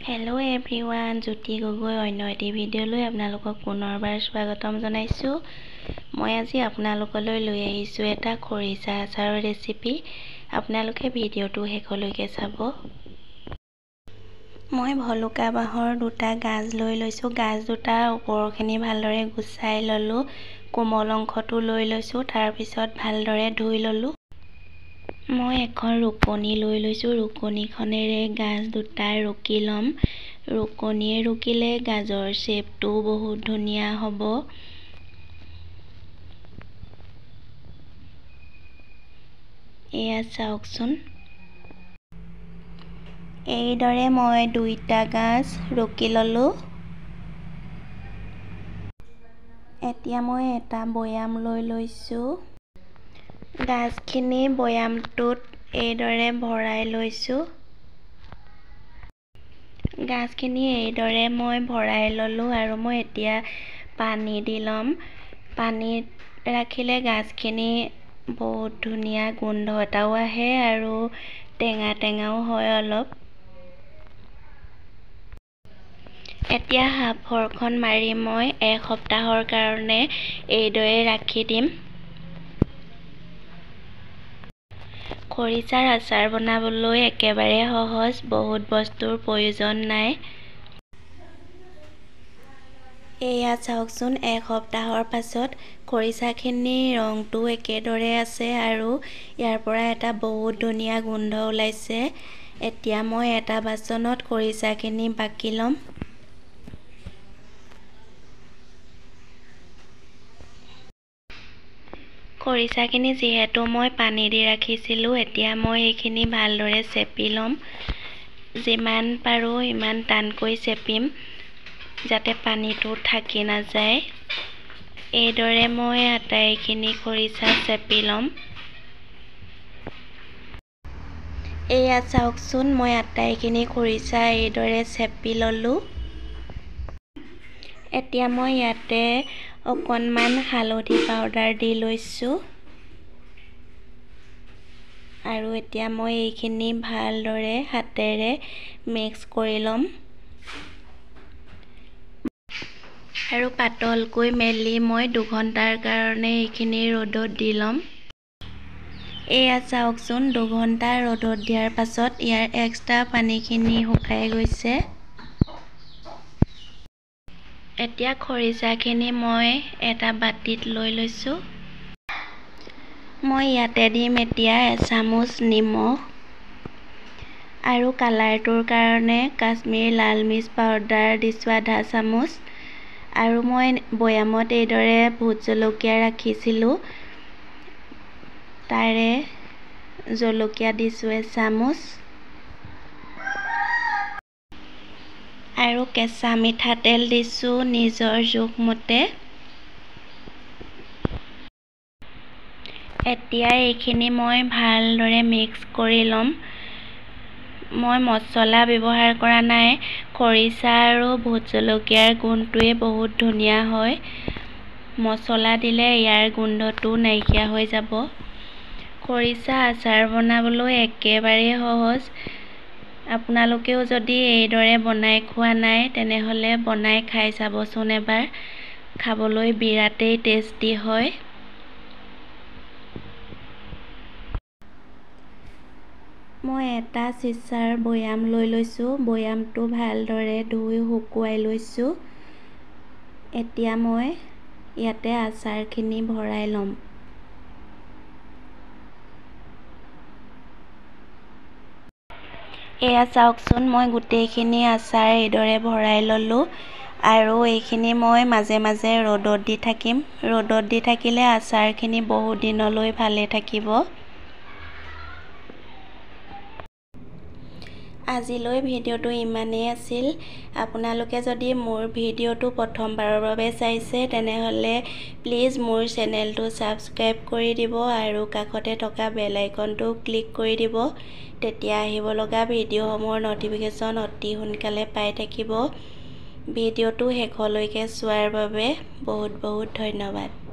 Hello' everyone, Jyoti Gogoi অন্য এটি ভিডিঅ'লৈ আপোনালোকক পুনৰবাৰ স্বাগতম জনাইছোঁ। মই আজি আপোনালোকলৈ লৈ আহিছোঁ এটা খৰিচা আচাৰৰ ৰেচিপি। আপোনালোকে ভিডিঅ'টো শেষলৈকে চাব। মই ভলুকা বাঁহৰ দুটা গাজ লৈ লৈছোঁ। গাজ দুটাৰ ওপৰখিনি ভালদৰে গুচাই ল'লোঁ। কোমল অংশটো লৈ লৈছোঁ। তাৰপিছত ভালদৰে ধুই ল'লোঁ। মই এখন ৰুকনি লৈ লৈছোঁ। ৰুকনিখনেৰে গাজ দুটা ৰুকি ল'ম। ৰুকনিয়ে ৰুকিলে গাজৰ শ্বেপটো বহুত ধুনীয়া হ'ব। এয়া চাওকচোন। এইদৰে মই দুইটা গাজ ৰুকি ল'লোঁ। এতিয়া মই এটা বৈয়াম লৈ লৈছোঁ। গাজখিনি বৈয়ামটোত এইদৰে ভৰাই লৈছোঁ। গাজখিনি এইদৰে মই ভৰাই ল'লোঁ আৰু মই এতিয়া পানী দি ল'ম। পানীত ৰাখিলে গাজখিনি বহুত ধুনীয়া গোন্ধ এটাও আহে আৰু টেঙা টেঙাও হয় অলপ। এতিয়া সাঁফৰখন মাৰি মই এসপ্তাহৰ কাৰণে এইদৰে ৰাখি দিম। খৰিচাৰ আচাৰ বনাবলৈ একেবাৰে সহজ, বহুত বস্তুৰ প্ৰয়োজন নাই। এয়া চাওকচোন, এসপ্তাহৰ পাছত খৰিচাখিনিৰ ৰংটো একেদৰে আছে আৰু ইয়াৰ পৰা এটা বহুত ধুনীয়া গোন্ধ ওলাইছে। এতিয়া মই এটা বাচনত খৰিচাখিনি বাকি ল'ম। খৰিচাখিনি যিহেতু মই পানী দি ৰাখিছিলোঁ, এতিয়া মই এইখিনি ভালদৰে চেপি ল'ম। যিমান পাৰোঁ ইমান টানকৈ চেপিম, যাতে পানীটো থাকি নাযায়। এইদৰে মই আটাইখিনি খৰিচা চেপি ল'ম। এয়া চাওকচোন, মই আটাইখিনি খৰিচা এইদৰে চেপি ল'লোঁ। এতিয়া মই ইয়াতে অকণমান হালধি পাউডাৰ দি লৈছোঁ। আৰু এতিয়া মই এইখিনি ভালদৰে হাতেৰে মিক্স কৰি ল'ম। আৰু পাতলকৈ মেলি মই 2 ঘণ্টাৰ কাৰণে এইখিনি ৰ'দত দি ল'ম। এয়া চাওকচোন, 2 ঘণ্টা ৰ'দত দিয়াৰ পাছত ইয়াৰ এক্সট্ৰা পানীখিনি শুকাই গৈছে। এতিয়া খৰিচাখিনি মই এটা বাটিত লৈ লৈছোঁ। মই ইয়াতে দিম এতিয়া এচামুচ নিমখ আৰু কালাৰটোৰ কাৰণে কাশ্মীৰী লাল মিৰ্চ পাউডাৰ দিছোঁ আধা চামুচ। আৰু মই বৈয়ামত এইদৰে ভোট জলকীয়া ৰাখিছিলোঁ, তাৰে জলকীয়া দিছোঁ এচামুচ। আৰু কেঁচা মিঠাতেল দিছোঁ নিজৰ জোখমতে। এতিয়া এইখিনি মই ভালদৰে মিক্স কৰি ল'ম। মই মছলা ব্যৱহাৰ কৰা নাই। খৰিচা আৰু ভোট জলকীয়াৰ গোন্ধটোৱে বহুত ধুনীয়া হয়। মছলা দিলে ইয়াৰ গোন্ধটো নাইকিয়া হৈ যাব। খৰিচা আচাৰ বনাবলৈ একেবাৰে সহজ। আপোনালোকেও যদি এইদৰে বনাই খোৱা নাই, তেনেহ'লে বনাই খাই চাবচোন এবাৰ। খাবলৈ বিৰাটেই টেষ্টি হয়। মই এটা চিচাৰ বৈয়াম লৈ লৈছোঁ। বৈয়ামটো ভালদৰে ধুই শুকুৱাই লৈছোঁ। এতিয়া মই ইয়াতে আচাৰখিনি ভৰাই ল'ম। এয়া চাওকচোন, মই গোটেইখিনি আচাৰ এইদৰে ভৰাই ল'লোঁ। আৰু এইখিনি মই মাজে মাজে ৰ'দত দি থাকিম। ৰ'দত দি থাকিলে আচাৰখিনি বহুত দিনলৈ ভালে থাকিব। আজিলৈ ভিডিঅ'টো ইমানেই আছিল। আপোনালোকে যদি মোৰ ভিডিঅ'টো প্ৰথমবাৰৰ বাবে চাইছে, তেনেহ'লে প্লিজ মোৰ চেনেলটো ছাবস্ক্ৰাইব কৰি দিব আৰু কাষতে থকা বেল আইকনটো ক্লিক কৰি দিব। তেতিয়া আহিব লগা ভিডিঅ'সমূহৰ ন'টিফিকেশ্যন অতি সোনকালে পাই থাকিব। ভিডিঅ'টো শেষলৈকে চোৱাৰ বাবে বহুত বহুত ধন্যবাদ।